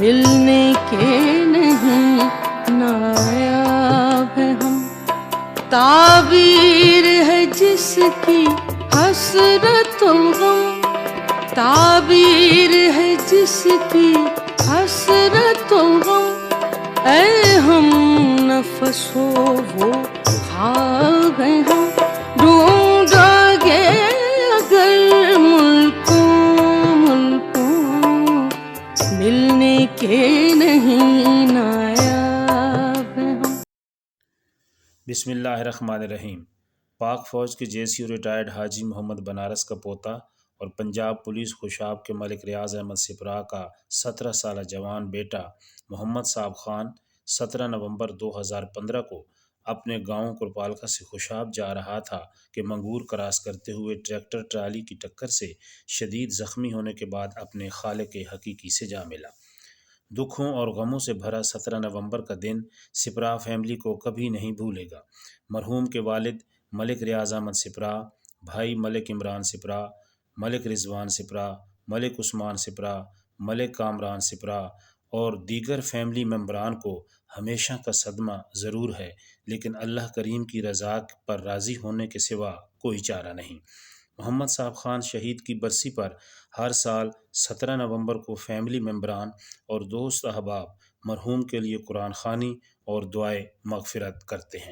ملنے کے نہیں نایاب ہیں ہم، تعبیر ہے جس کی حسرت و غم، تعبیر ہے جس کی حسرت و غم، اے ہم نفس ہو وہ خواب ہیں ہم، ڈھونڈا گے اگر ملکوں ملنے کے نہیں نایاب ہیں ہم۔ بسم اللہ الرحمن الرحیم۔ پاک فوج کے JCU ریٹائرڈ حاجی محمد بنارس کا پوتا اور پنجاب پولیس خوشاب کے ملک ریاض احمد سپرا کا 17 سالہ جوان بیٹا محمد صاحب خان 17 نومبر 2015 کو اپنے گاؤں کرپالکا سے خوشاب جا رہا تھا کہ منگور کراس کرتے ہوئے ٹریکٹر ٹرالی کی ٹکر سے شدید زخمی ہونے کے بعد اپنے خالق حقیقی سے جا ملا۔ دکھوں اور غموں سے بھرا 17 نومبر کا دن سپرا فیملی کو کبھی نہیں بھولے گا۔ مرحوم کے والد ملک ریاض احمد سپرا، بھائی ملک عمران سپرا، ملک رضوان سپرا، ملک عثمان سپرا، ملک کامران سپرا اور دیگر فیملی ممبران کو ہمیشہ کا صدمہ ضرور ہے، لیکن اللہ کریم کی رضا پر راضی ہونے کے سوا کوئی چارہ نہیں۔ محمد صاحب خان شہید کی برسی پر ہر سال 17 نومبر کو فیملی ممبران اور دوست احباب مرحوم کے لیے قرآن خوانی اور دعائے مغفرت کرتے ہیں۔